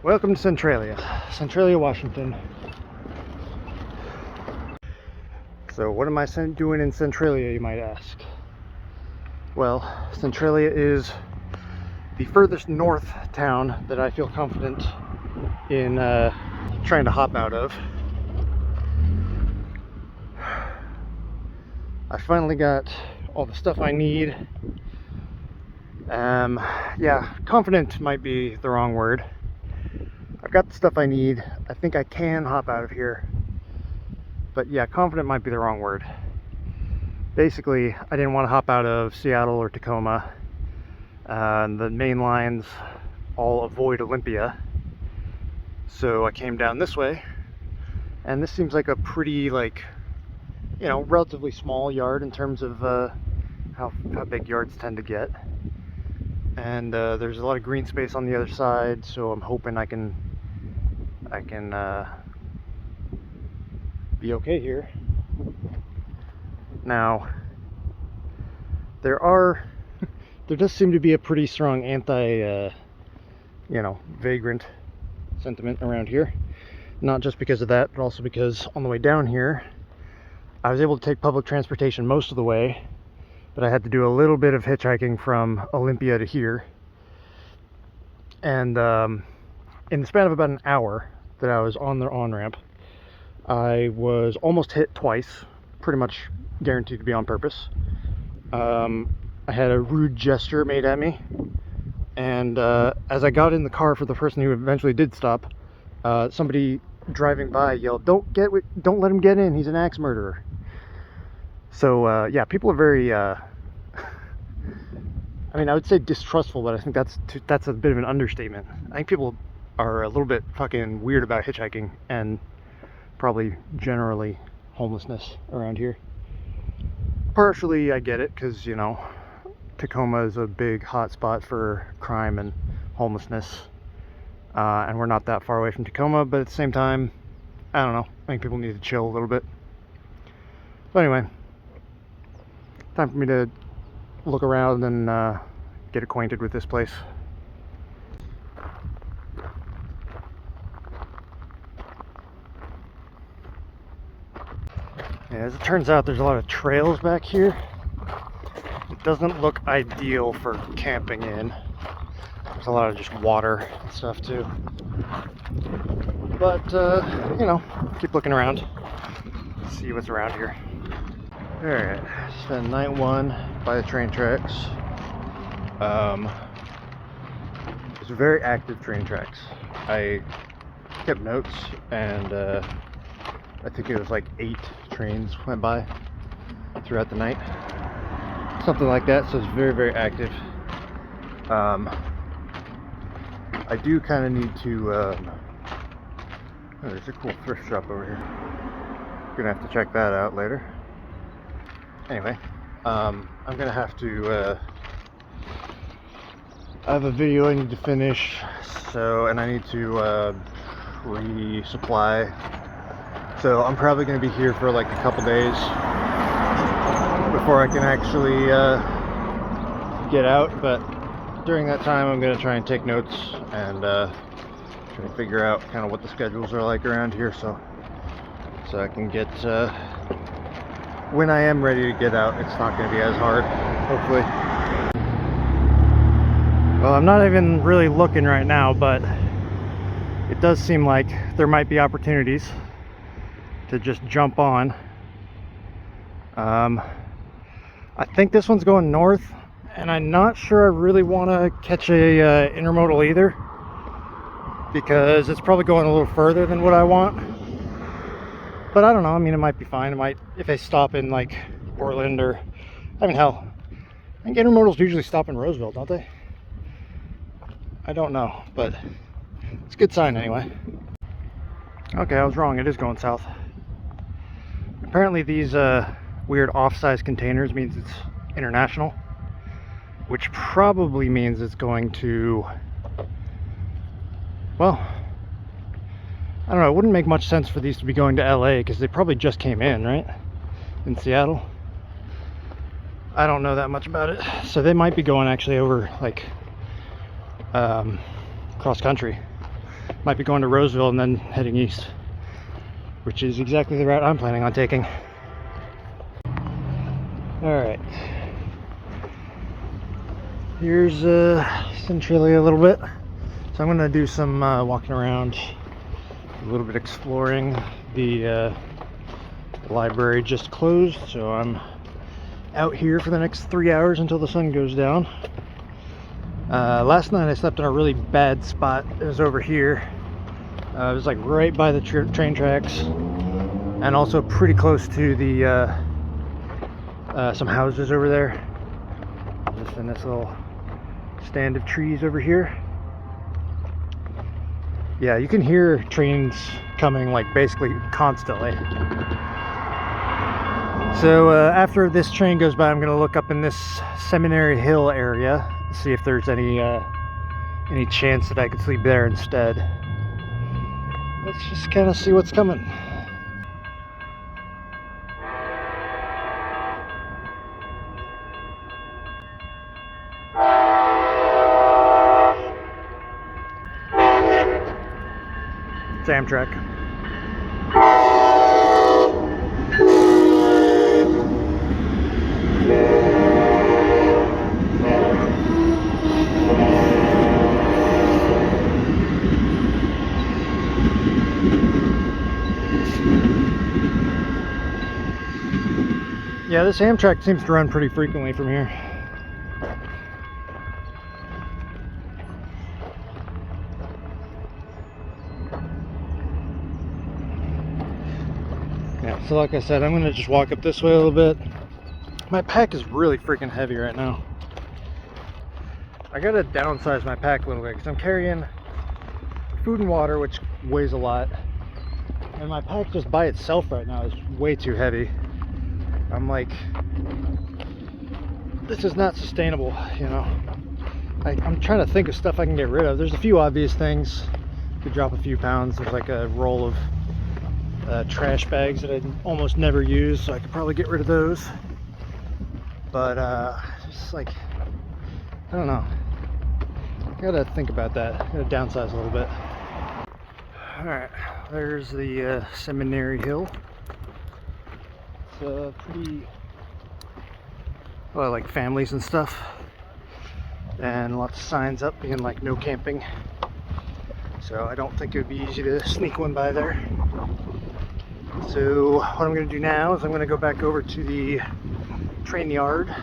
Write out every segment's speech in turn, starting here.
Welcome to Centralia, Washington. So what am I doing in Centralia, you might ask? Well, Centralia is the furthest north town that I feel confident in trying to hop out of. I finally got all the stuff I need. Yeah, confident might be the wrong word. I've got the stuff I need. I think I can hop out of here. But yeah, confident might be the wrong word. Basically, I didn't want to hop out of Seattle or Tacoma. The main lines all avoid Olympia. So I came down this way. And this seems like a pretty, relatively small yard in terms of how big yards tend to get. And there's a lot of green space on the other side, so I'm hoping I can be okay here. Now, there does seem to be a pretty strong vagrant sentiment around here. Not just because of that, but also because on the way down here, I was able to take public transportation most of the way, but I had to do a little bit of hitchhiking from Olympia to here. And in the span of about an hour that I was on the on-ramp, I was almost hit twice, pretty much guaranteed to be on purpose. I had a rude gesture made at me, and as I got in the car for the person who eventually did stop, somebody driving by yelled, don't let him get in, he's an axe murderer." So yeah, people are very I would say distrustful, but I think that's a bit of an understatement. I think people are a little bit fucking weird about hitchhiking and probably generally homelessness around here. Partially I get it, because Tacoma is a big hot spot for crime and homelessness, and we're not that far away from Tacoma, but at the same time, I don't know, I think people need to chill a little bit. But anyway, time for me to look around and get acquainted with this place. Yeah, as it turns out, there's a lot of trails back here. It doesn't look ideal for camping in. There's a lot of just water and stuff too. But, keep looking around, see what's around here. Alright, spent night one by the train tracks. It's very active train tracks. I kept notes, and I think it was like 8 trains went by throughout the night. Something like that, so it's very, very active. I do kind of need to, oh, there's a cool thrift shop over here. Gonna have to check that out later. Anyway, I'm gonna have to, I have a video I need to finish, and I need to resupply. So I'm probably gonna be here for like a couple days before I can actually get out, but during that time I'm gonna try and take notes and try to figure out kind of what the schedules are like around here, so I can get when I am ready to get out, it's not going to be as hard, hopefully. Well, I'm not even really looking right now, but it does seem like there might be opportunities to just jump on. I think this one's going north, and I'm not sure I really want to catch a intermodal either, because it's probably going a little further than what I want. But I don't know, it might be fine. It might, if they stop in like Portland or, hell, I think intermodals usually stop in Roseville, don't they? I don't know, but it's a good sign anyway. Okay, I was wrong, it is going south. Apparently these weird off-size containers means it's international, which probably means it's going to, well, I don't know, it wouldn't make much sense for these to be going to LA because they probably just came in, right? In Seattle. I don't know that much about it. So they might be going actually over like cross country. Might be going to Roseville and then heading east, which is exactly the route I'm planning on taking. Alright. Here's Centralia a little bit. So I'm going to do some walking around, a little bit exploring. The library just closed, so I'm out here for the next 3 hours until the sun goes down. Last night I slept in a really bad spot. It was over here. It was like right by the train tracks, and also pretty close to the some houses over there. Just in this little stand of trees over here. Yeah, you can hear trains coming like basically constantly. So after this train goes by, I'm going to look up in this Seminary Hill area, see if there's any chance that I could sleep there instead. Let's just kind of see what's coming. It's Amtrak. Yeah, this Amtrak seems to run pretty frequently from here. Yeah, so like I said, I'm gonna just walk up this way a little bit. My pack is really freaking heavy right now. I gotta downsize my pack a little bit because I'm carrying food and water, which weighs a lot. And my pack just by itself right now is way too heavy. I'm like, this is not sustainable, you know. I'm trying to think of stuff I can get rid of. There's a few obvious things. Could drop a few pounds. There's like a roll of trash bags that I almost never use, so I could probably get rid of those. But just like, I don't know. I gotta think about that. I gotta downsize a little bit. Alright, there's the Seminary Hill. It's pretty, well, like families and stuff, and lots of signs up being like no camping, so I don't think it would be easy to sneak one by there. So what I'm going to do now is I'm going to go back over to the train yard.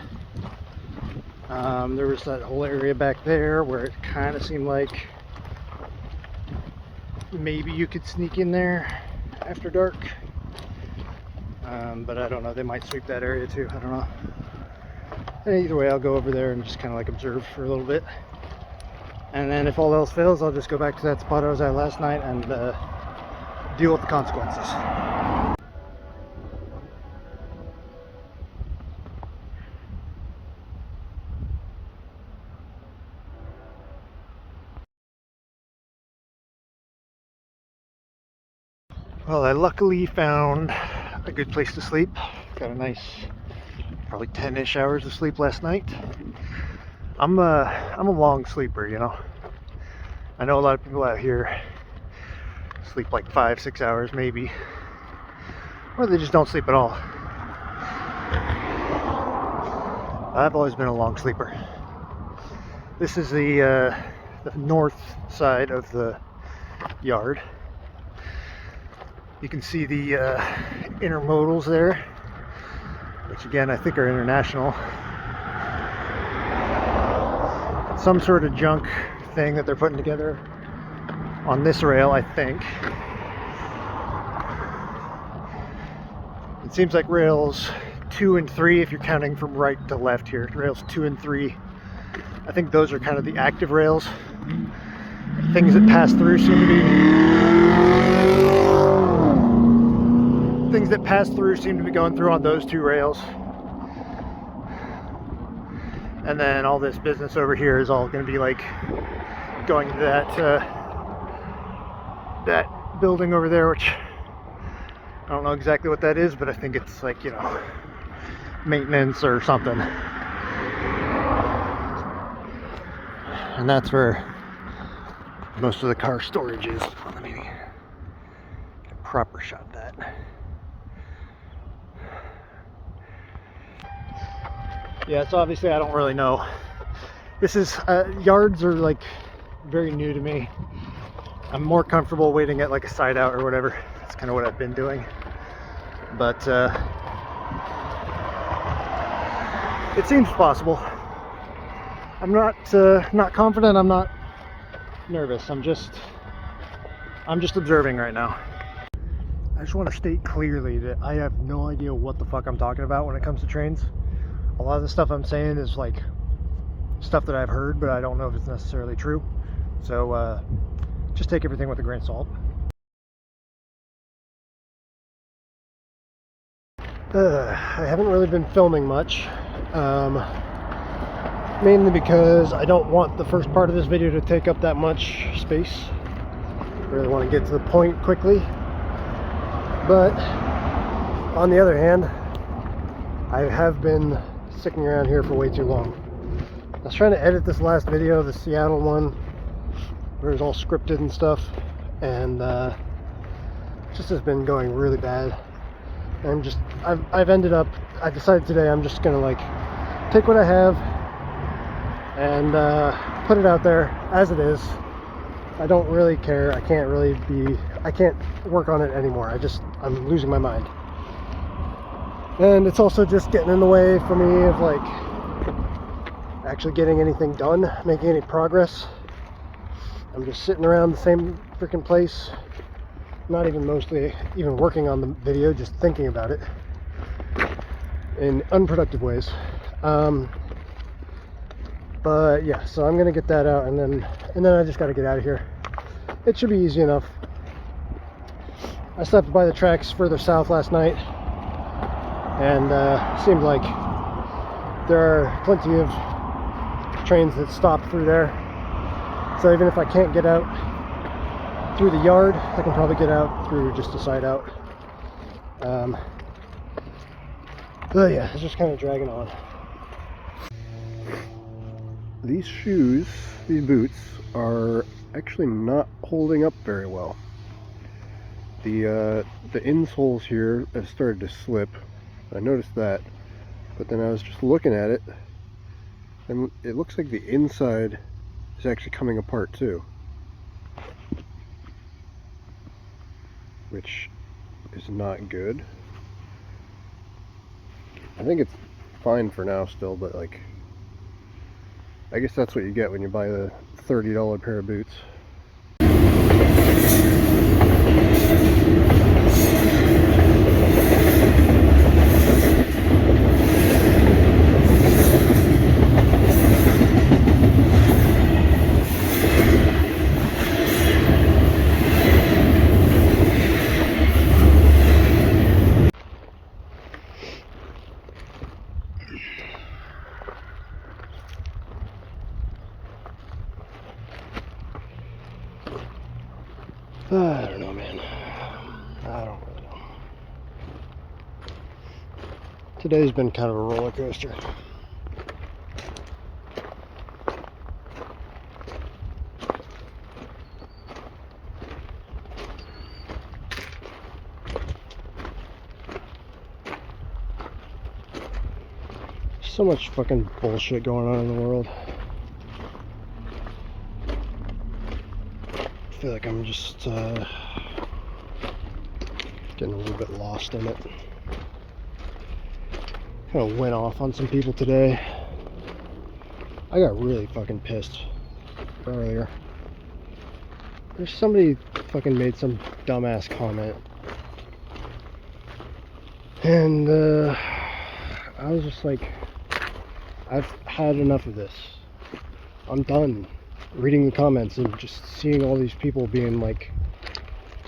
There was that whole area back there where it kind of seemed like maybe you could sneak in there after dark. But I don't know, they might sweep that area too, I don't know. And either way, I'll go over there and just kind of like observe for a little bit. And then if all else fails, I'll just go back to that spot I was at last night and deal with the consequences. Well, I luckily found a good place to sleep. Got a nice, probably 10-ish hours of sleep last night. I'm a long sleeper, you know. I know a lot of people out here sleep like 5-6 hours maybe, or they just don't sleep at all. I've always been a long sleeper. This is the north side of the yard. You can see the intermodals there, which again I think are international. Some sort of junk thing that they're putting together on this rail, I think. It seems like rails 2 and 3, if you're counting from right to left here, rails 2 and 3, I think those are kind of the active rails. Things that pass through seem to be going through on those 2 rails. And then all this business over here is all going to be like going to that building over there, which I don't know exactly what that is, but I think it's like, you know, maintenance or something. And that's where most of the car storage is. Let me get a proper shot of that. Yeah, so obviously I don't really know. This is, yards are like very new to me. I'm more comfortable waiting at like a side out or whatever. That's kind of what I've been doing. But it seems possible. I'm not confident. I'm not nervous. I'm just observing right now. I just want to state clearly that I have no idea what the fuck I'm talking about when it comes to trains. A lot of the stuff I'm saying is like stuff that I've heard, but I don't know if it's necessarily true. So just take everything with a grain of salt. I haven't really been filming much, mainly because I don't want the first part of this video to take up that much space. I really want to get to the point quickly. But on the other hand, I have been sticking around here for way too long. I was trying to edit this last video, the Seattle one, where it was all scripted and stuff, and just has been going really bad. I've decided today I'm just gonna like take what I have and put it out there as it is. I don't really care. I can't work on it anymore. I'm losing my mind. And it's also just getting in the way for me of like actually getting anything done, making any progress. I'm just sitting around the same freaking place, not even working on the video, just thinking about it in unproductive ways. But yeah, so I'm gonna get that out, and then I just gotta get out of here. It should be easy enough. I stopped by the tracks further south last night, and seemed like there are plenty of trains that stop through there. So even if I can't get out through the yard, I can probably get out through just a side out. But yeah, it's just kind of dragging on. These boots are actually not holding up very well. The insoles here have started to slip. I noticed that, but then I was just looking at it, and it looks like the inside is actually coming apart too, which is not good. I think it's fine for now still, but like, I guess that's what you get when you buy the $30 pair of boots. I don't know, man. I don't really know. Today's been kind of a roller coaster. So much fucking bullshit going on in the world. I feel like I'm just getting a little bit lost in it. Kind of went off on some people today. I got really fucking pissed earlier. There's somebody fucking made some dumbass comment, and I was just like, I've had enough of this. I'm done reading the comments and just seeing all these people being like,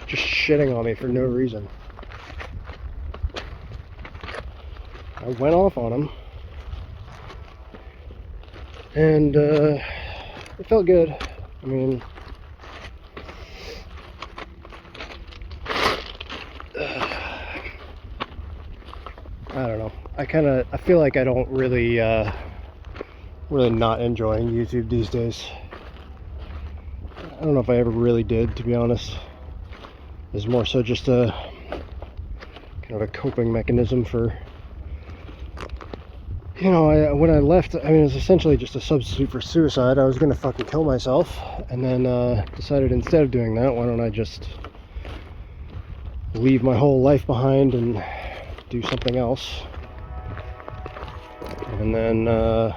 just shitting on me for no reason. I went off on them, and it felt good. I mean, I don't know. I feel like I don't really really not enjoying YouTube these days. I don't know if I ever really did, to be honest. It's more so just a kind of a coping mechanism for, you know, when I left, I mean, it was essentially just a substitute for suicide. I was gonna fucking kill myself, and then decided instead of doing that, why don't I just leave my whole life behind and do something else. And then the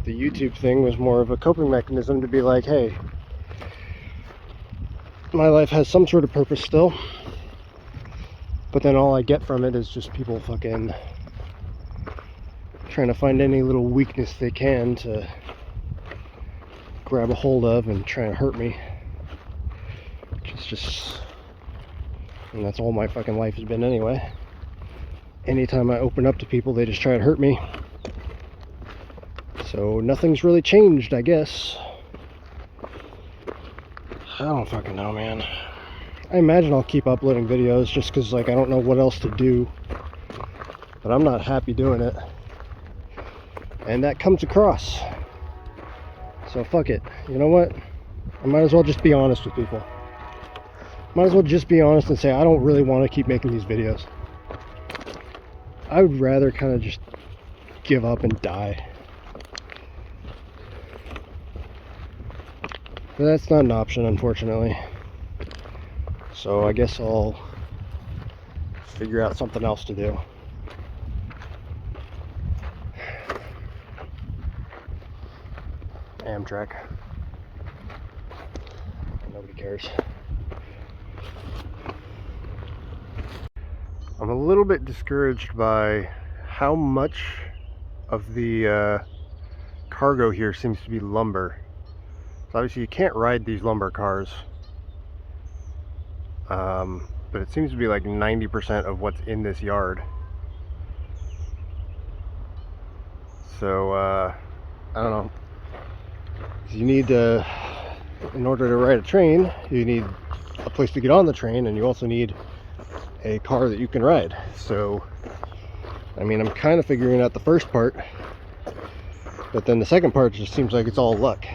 YouTube thing was more of a coping mechanism to be like, hey, my life has some sort of purpose still, but then all I get from it is just people fucking trying to find any little weakness they can to grab a hold of and try and hurt me. It's just, and that's all my fucking life has been anyway. Anytime I open up to people, they just try to hurt me. So nothing's really changed, I guess. I don't fucking know, man. I imagine I'll keep uploading videos just because, like, I don't know what else to do. But I'm not happy doing it. And that comes across. So fuck it. You know what? I might as well just be honest with people. Might as well just be honest and say I don't really want to keep making these videos. I would rather kind of just give up and die. But that's not an option, unfortunately. So I guess I'll figure out something else to do. Amtrak. Nobody cares. I'm a little bit discouraged by how much of the cargo here seems to be lumber. So obviously you can't ride these lumber cars, but it seems to be like 90% of what's in this yard. So I don't know. You need to, in order to ride a train, you need a place to get on the train, and you also need a car that you can ride. So I mean, I'm kind of figuring out the first part, but then the second part just seems like it's all luck.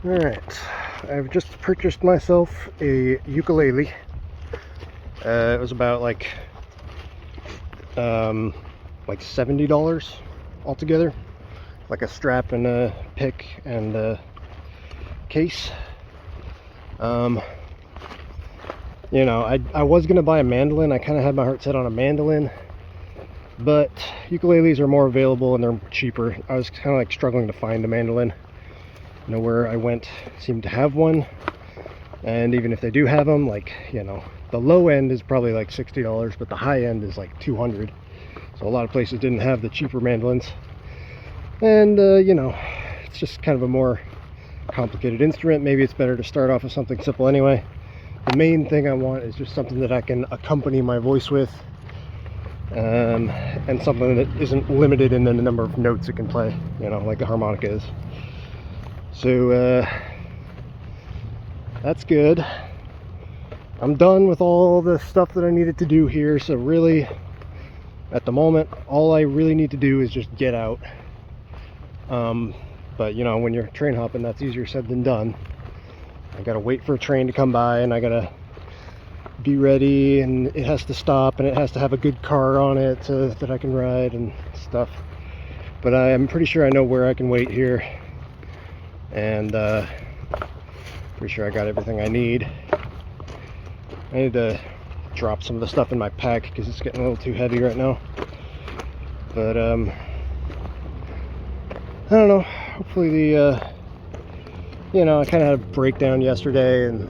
Alright, I've just purchased myself a ukulele. It was about like $70 altogether. Like a strap and a pick and a case. You know, I was gonna buy a mandolin. I kind of had my heart set on a mandolin, but ukuleles are more available and they're cheaper. I was kind of like struggling to find a mandolin. Nowhere I went seemed to have one, and even if they do have them, like, you know, the low end is probably like $60, but the high end is like $200. So a lot of places didn't have the cheaper mandolins, and you know, it's just kind of a more complicated instrument. Maybe it's better to start off with something simple anyway. The main thing I want is just something that I can accompany my voice with, and something that isn't limited in the number of notes it can play, you know, like the harmonica is. So that's good. I'm done with all the stuff that I needed to do here, so really at the moment all I really need to do is just get out. But you know, when you're train hopping, that's easier said than done. I gotta wait for a train to come by, and I gotta be ready, and it has to stop, and it has to have a good car on it that I can ride and stuff. But I'm pretty sure I know where I can wait here, and pretty sure I got everything I need. I need to drop some of the stuff in my pack because it's getting a little too heavy right now. But I don't know, hopefully the you know, I kind of had a breakdown yesterday and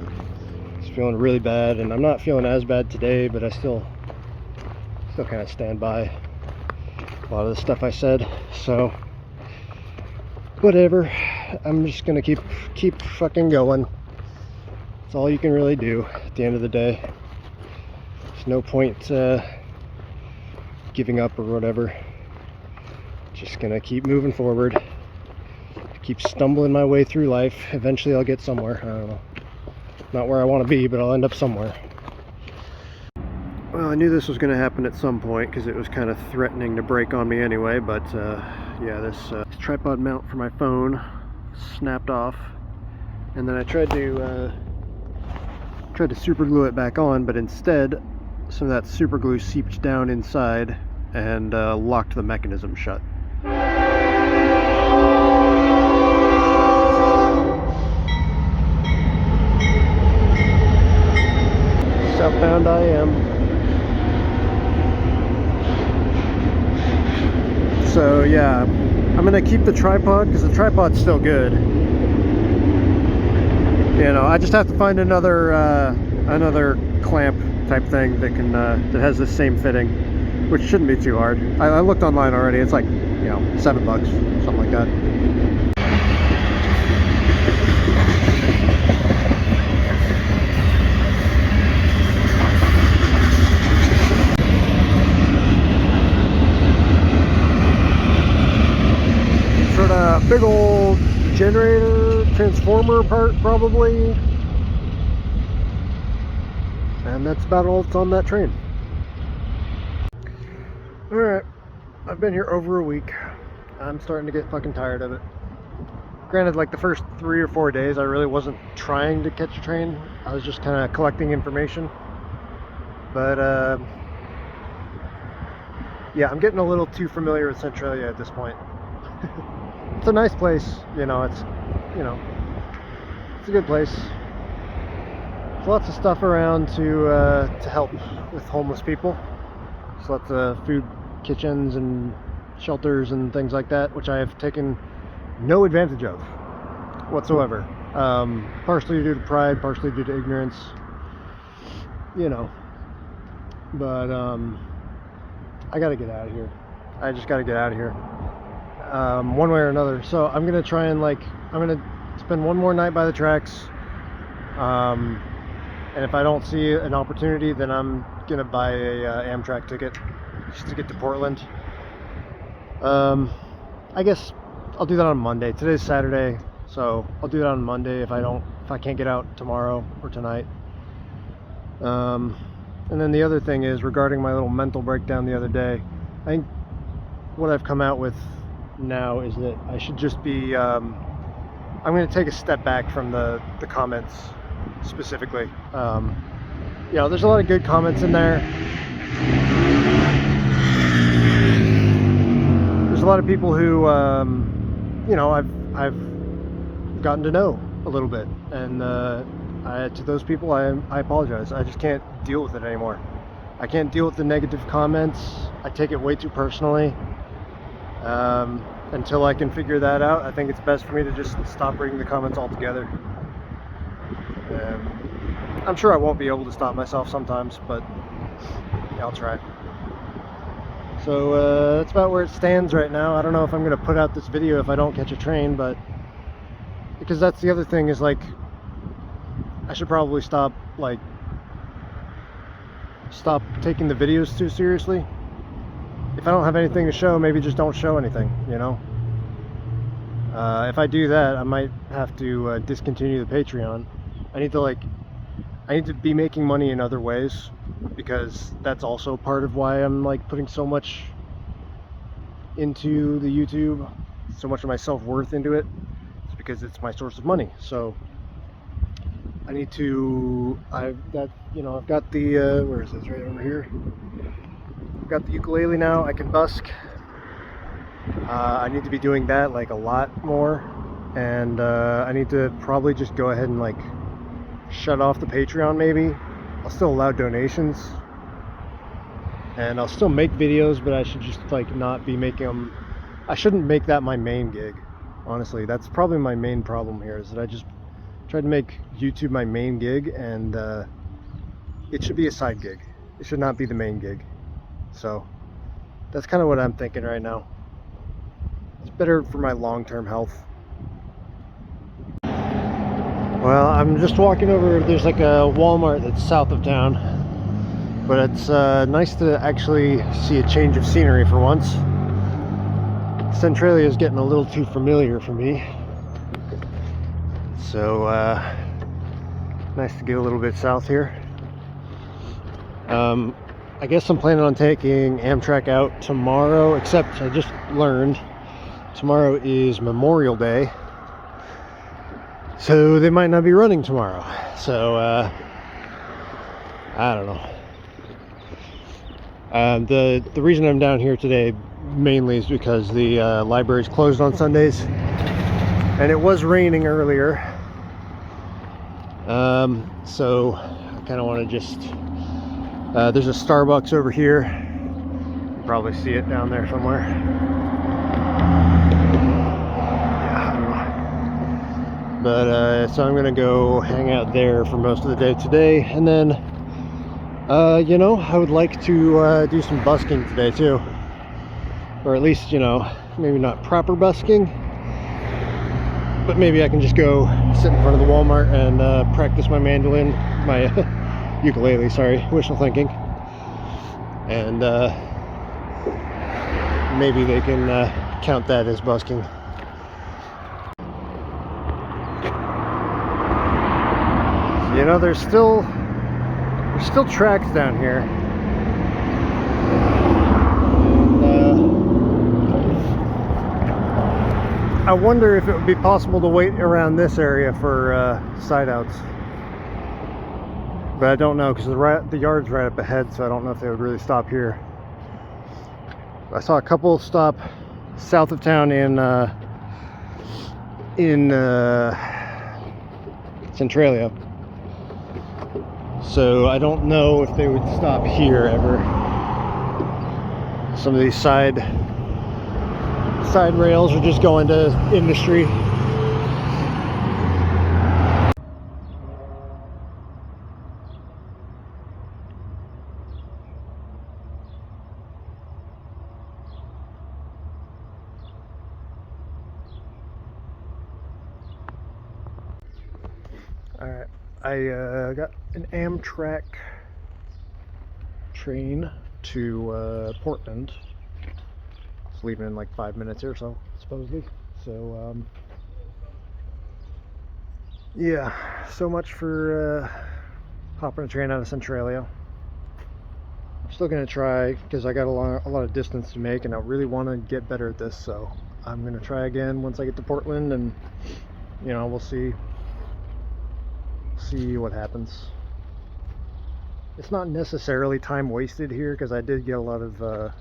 was feeling really bad, and I'm not feeling as bad today, but I still kind of stand by a lot of the stuff I said. So whatever, I'm just gonna keep fucking going. That's all you can really do at the end of the day. There's no point giving up or whatever. Just gonna keep moving forward, keep stumbling my way through life. Eventually I'll get somewhere. I don't know, not where I want to be, but I'll end up somewhere. Well, I knew this was going to happen at some point because it was kind of threatening to break on me anyway. But yeah, this tripod mount for my phone snapped off, and then I tried to super glue it back on, but instead some of that super glue seeped down inside and locked the mechanism shut. Southbound I am. So yeah, I'm gonna keep the tripod because the tripod's still good. You know, I just have to find another clamp type thing that can that has the same fitting, which shouldn't be too hard. I looked online already. It's like, you know, $7, something like that. Sort of big old generator transformer part probably, and that's about all that's on that train. All right, I've been here over a week. I'm starting to get fucking tired of it. Granted, like the first 3 or 4 days I really wasn't trying to catch a train. I was just kind of collecting information, but yeah, I'm getting a little too familiar with Centralia at this point. It's a nice place, you know, it's a good place. There's lots of stuff around to help with homeless people. There's lots of food kitchens and shelters and things like that, which I have taken no advantage of whatsoever. Partially due to pride, partially due to ignorance, you know. But I gotta get out of here. I just gotta get out of here. One way or another. So I'm gonna try and I'm gonna spend one more night by the tracks, and if I don't see an opportunity, then I'm gonna buy a Amtrak ticket just to get to Portland. I guess I'll do that on Monday. Today's Saturday, so I'll do that on Monday if I can't get out tomorrow or tonight. And then the other thing is, regarding my little mental breakdown the other day, I think what I've come out with now is that I should just be I'm going to take a step back from the comments specifically. You know, there's a lot of good comments in there. There's a lot of people who you know, I've gotten to know a little bit, and to those people I apologize. I just can't deal with it anymore. I can't deal with the negative comments. I take it way too personally. Until I can figure that out, I think it's best for me to just stop reading the comments altogether. I'm sure I won't be able to stop myself sometimes, but yeah, I'll try. So that's about where it stands right now. I don't know if I'm going to put out this video if I don't catch a train, but because that's the other thing is, like, I should probably stop taking the videos too seriously. If I don't have anything to show, maybe just don't show anything, you know? If I do that, I might have to discontinue the Patreon. I need to be making money in other ways, because that's also part of why I'm putting so much into the YouTube, so much of my self-worth into it. It's because it's my source of money. So I need to, I've got the where is this? Right over here. I've got the ukulele now. I can busk. I need to be doing that a lot more, and I need to probably just go ahead and shut off the Patreon. Maybe I'll still allow donations, and I'll still make videos, but I should just not be making them. I shouldn't make that my main gig. Honestly, that's probably my main problem here, is that I just tried to make YouTube my main gig, and it should be a side gig. It should not be the main gig. So that's kind of what I'm thinking right now. It's better for my long-term health. Well, I'm just walking over. There's a Walmart that's south of town, but it's nice to actually see a change of scenery for once. Centralia is getting a little too familiar for me, so nice to get a little bit south here. I guess I'm planning on taking Amtrak out tomorrow, except I just learned tomorrow is Memorial Day, So they might not be running tomorrow. So I don't know. The reason I'm down here today mainly is because the library's closed on Sundays, and it was raining earlier. So I kind of want to just there's a Starbucks over here. You can probably see it down there somewhere. Yeah, I don't know. But so I'm gonna go hang out there for most of the day today, and then you know, I would like to do some busking today too, or at least, you know, maybe not proper busking, but maybe I can just go sit in front of the Walmart and practice my mandolin, my ukulele, sorry, wishful thinking, and maybe they can count that as busking. You know, there's still tracks down here. I wonder if it would be possible to wait around this area for side outs. But I don't know, because the yard's right up ahead, so I don't know if they would really stop here. I saw a couple stop south of town in Centralia. So I don't know if they would stop here ever. Some of these side rails are just going to industry. Alright, I got an Amtrak train to Portland. It's leaving in like 5 minutes or so, supposedly. So, yeah, so much for hopping a train out of Centralia. I'm still going to try, because I got a lot of distance to make, and I really want to get better at this, so I'm going to try again once I get to Portland, and, you know, we'll see what happens. It's not necessarily time wasted here, because I did get a lot of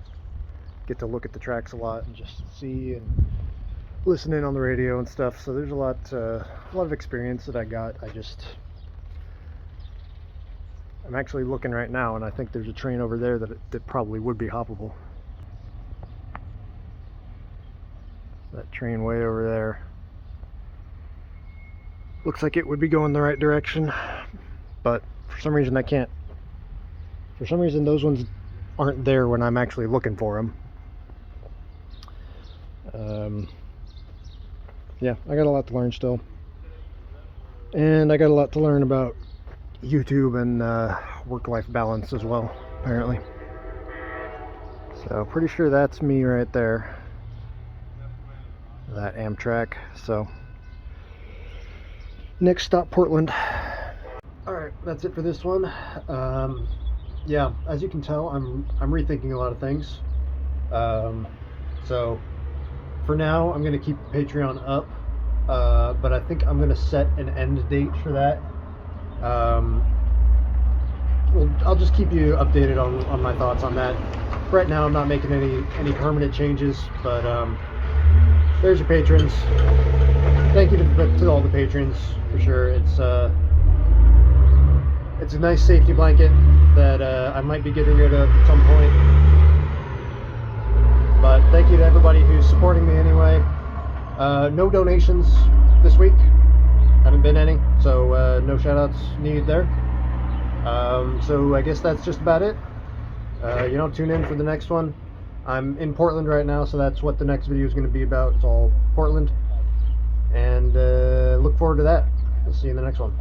get to look at the tracks a lot and just see and listen in on the radio and stuff, so there's a lot of experience that I got. I'm actually looking right now, and I think there's a train over there that probably would be hoppable. That train way over there looks like it would be going the right direction, but for some reason I can't. For some reason those ones aren't there when I'm actually looking for them. Yeah, I got a lot to learn still, and I got a lot to learn about YouTube and work-life balance as well, apparently. So pretty sure that's me right there, that Amtrak. So next stop, Portland. Alright, that's it for this one. Yeah, as you can tell, I'm rethinking a lot of things. So for now, I'm going to keep the Patreon up, but I think I'm going to set an end date for that. Well, I'll just keep you updated on my thoughts on that. Right now, I'm not making any permanent changes, but there's your patrons. Thank you to all the patrons, for sure. It's a nice safety blanket that I might be getting rid of at some point. But thank you to everybody who's supporting me anyway. No donations this week. Haven't been any, so no shout-outs needed there. So I guess that's just about it. You know, tune in for the next one. I'm in Portland right now, so that's what the next video is going to be about. It's all Portland. And look forward to that. We'll see you in the next one.